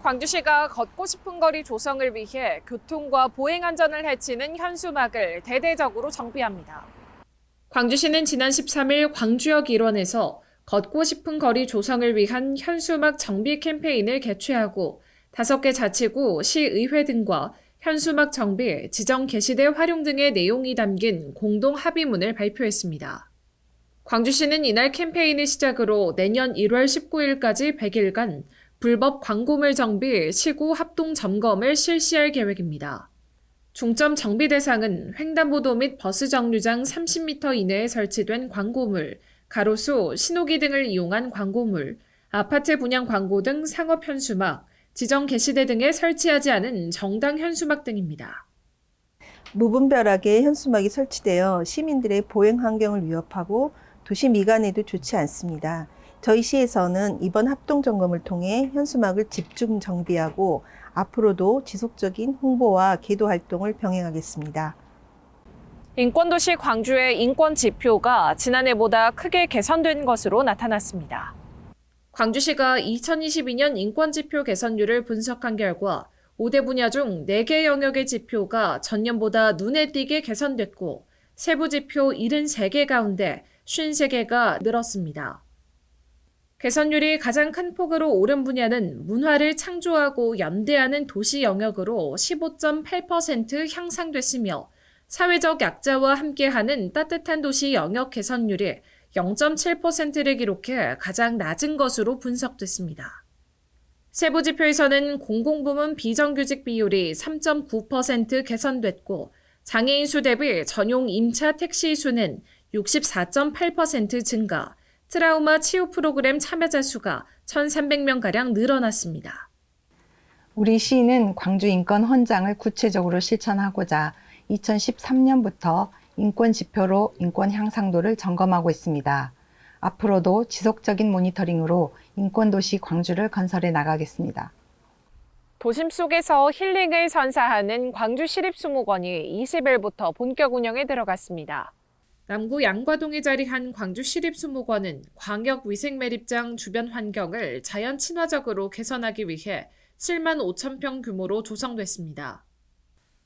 광주시가 걷고 싶은 거리 조성을 위해 교통과 보행 안전을 해치는 현수막을 대대적으로 정비합니다. 광주시는 지난 13일 광주역 일원에서 걷고 싶은 거리 조성을 위한 현수막 정비 캠페인을 개최하고 5개 자치구, 시의회 등과 현수막 정비, 지정 게시대 활용 등의 내용이 담긴 공동 합의문을 발표했습니다. 광주시는 이날 캠페인을 시작으로 내년 1월 19일까지 100일간 불법 광고물 정비, 시구 합동 점검을 실시할 계획입니다. 중점 정비 대상은 횡단보도 및 버스 정류장 30m 이내에 설치된 광고물, 가로수, 신호기 등을 이용한 광고물, 아파트 분양 광고 등 상업 현수막, 지정 게시대 등에 설치하지 않은 정당 현수막 등입니다. 무분별하게 현수막이 설치되어 시민들의 보행 환경을 위협하고 도시 미관에도 좋지 않습니다. 저희 시에서는 이번 합동 점검을 통해 현수막을 집중 정비하고 앞으로도 지속적인 홍보와 계도 활동을 병행하겠습니다. 인권도시 광주의 인권 지표가 지난해보다 크게 개선된 것으로 나타났습니다. 광주시가 2022년 인권지표 개선율을 분석한 결과 5대 분야 중 4개 영역의 지표가 전년보다 눈에 띄게 개선됐고 세부 지표 73개 가운데 53개가 늘었습니다. 개선율이 가장 큰 폭으로 오른 분야는 문화를 창조하고 연대하는 도시 영역으로 15.8% 향상됐으며 사회적 약자와 함께하는 따뜻한 도시 영역 개선율이 0.7%를 기록해 가장 낮은 것으로 분석됐습니다. 세부 지표에서는 공공부문 비정규직 비율이 3.9% 개선됐고 장애인 수 대비 전용 임차 택시 수는 64.8% 증가, 트라우마 치유 프로그램 참여자 수가 1,300명가량 늘어났습니다. 우리 시는 광주 인권 헌장을 구체적으로 실천하고자 2013년부터 인권 지표로 인권 향상도를 점검하고 있습니다. 앞으로도 지속적인 모니터링으로 인권도시 광주를 건설해 나가겠습니다. 도심 속에서 힐링을 선사하는 광주시립수목원이 20일부터 본격 운영에 들어갔습니다. 남구 양과동에 자리한 광주시립수목원은 광역위생매립장 주변 환경을 자연 친화적으로 개선하기 위해 7만 5천 평 규모로 조성됐습니다.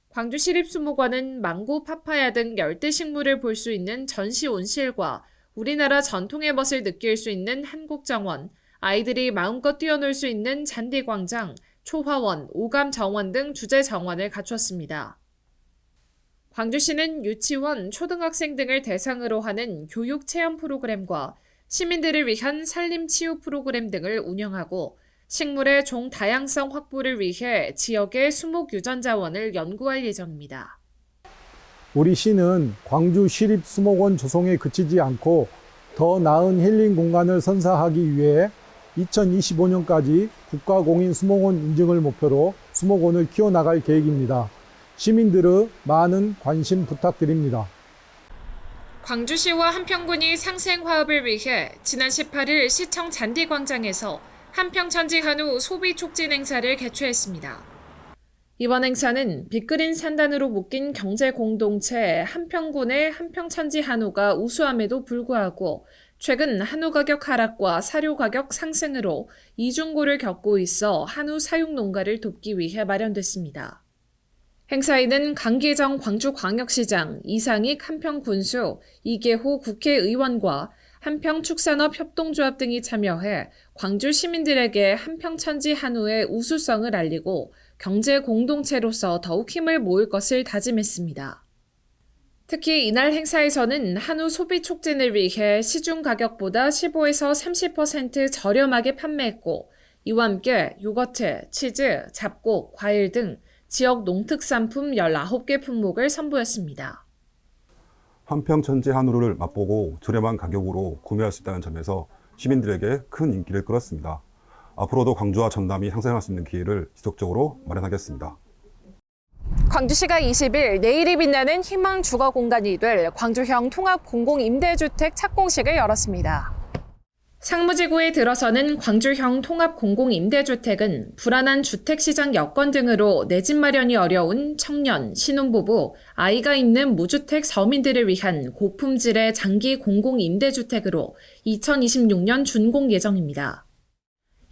광주시립수목원은 망고, 파파야 등 열대식물을 볼 수 있는 전시 온실과 우리나라 전통의 멋을 느낄 수 있는 한국정원, 아이들이 마음껏 뛰어놀 수 있는 잔디광장, 초화원, 오감정원 등 주제 정원을 갖췄습니다. 광주시는 유치원, 초등학생 등을 대상으로 하는 교육 체험 프로그램과 시민들을 위한 산림 치유 프로그램 등을 운영하고 식물의 종 다양성 확보를 위해 지역의 수목 유전자원을 연구할 예정입니다. 우리 시는 광주 시립수목원 조성에 그치지 않고 더 나은 힐링 공간을 선사하기 위해 2025년까지 국가공인수목원 인증을 목표로 수목원을 키워나갈 계획입니다. 시민들의 많은 관심 부탁드립니다. 광주시와 한평군이 상생화합을 위해 지난 18일 시청 잔디광장에서 한평천지 한우 소비 촉진 행사를 개최했습니다. 이번 행사는 빅그린 산단으로 묶인 경제 공동체 한평군의 한평천지 한우가 우수함에도 불구하고 최근 한우 가격 하락과 사료 가격 상승으로 이중고를 겪고 있어 한우 사육 농가를 돕기 위해 마련됐습니다. 행사에는 강기정 광주광역시장, 이상익 한평군수, 이계호 국회의원과 한평축산업협동조합 등이 참여해 광주 시민들에게 한평천지 한우의 우수성을 알리고 경제 공동체로서 더욱 힘을 모을 것을 다짐했습니다. 특히 이날 행사에서는 한우 소비 촉진을 위해 시중 가격보다 15에서 30% 저렴하게 판매했고 이와 함께 요거트, 치즈, 잡곡, 과일 등 지역 농특산품 19개 품목을 선보였습니다. 한평천지 한우를 맛보고 저렴한 가격으로 구매할 수 있다는 점에서 시민들에게 큰 인기를 끌었습니다. 앞으로도 광주와 전남이 향상할 수 있는 기회를 지속적으로 마련하겠습니다. 광주시가 20일 내일이 빛나는 희망 주거 공간이 될 광주형 통합 공공임대주택 착공식을 열었습니다. 상무지구에 들어서는 광주형 통합 공공임대주택은 불안한 주택시장 여건 등으로 내 집 마련이 어려운 청년, 신혼부부, 아이가 있는 무주택 서민들을 위한 고품질의 장기 공공임대주택으로 2026년 준공 예정입니다.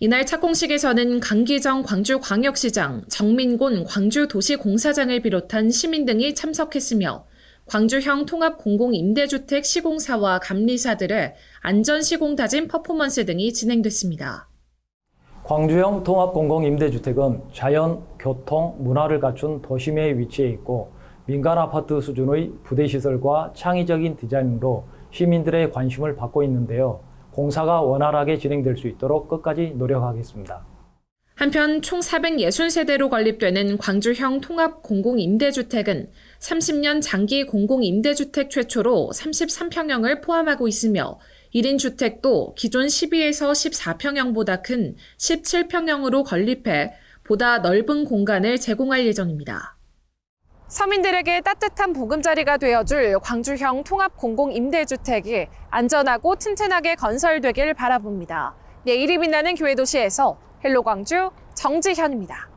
이날 착공식에서는 강기정 광주광역시장, 정민곤 광주도시공사장을 비롯한 시민 등이 참석했으며 광주형 통합공공임대주택 시공사와 감리사들의 안전시공 다짐 퍼포먼스 등이 진행됐습니다. 광주형 통합공공임대주택은 자연, 교통, 문화를 갖춘 도심에 위치해 있고 민간 아파트 수준의 부대시설과 창의적인 디자인으로 시민들의 관심을 받고 있는데요. 공사가 원활하게 진행될 수 있도록 끝까지 노력하겠습니다. 한편 총 460세대로 건립되는 광주형 통합공공임대주택은 30년 장기 공공임대주택 최초로 33평형을 포함하고 있으며 1인 주택도 기존 12에서 14평형보다 큰 17평형으로 건립해 보다 넓은 공간을 제공할 예정입니다. 서민들에게 따뜻한 보금자리가 되어줄 광주형 통합공공임대주택이 안전하고 튼튼하게 건설되길 바라봅니다. 내일이 빛나는 교회 도시에서 헬로 광주 정지현입니다.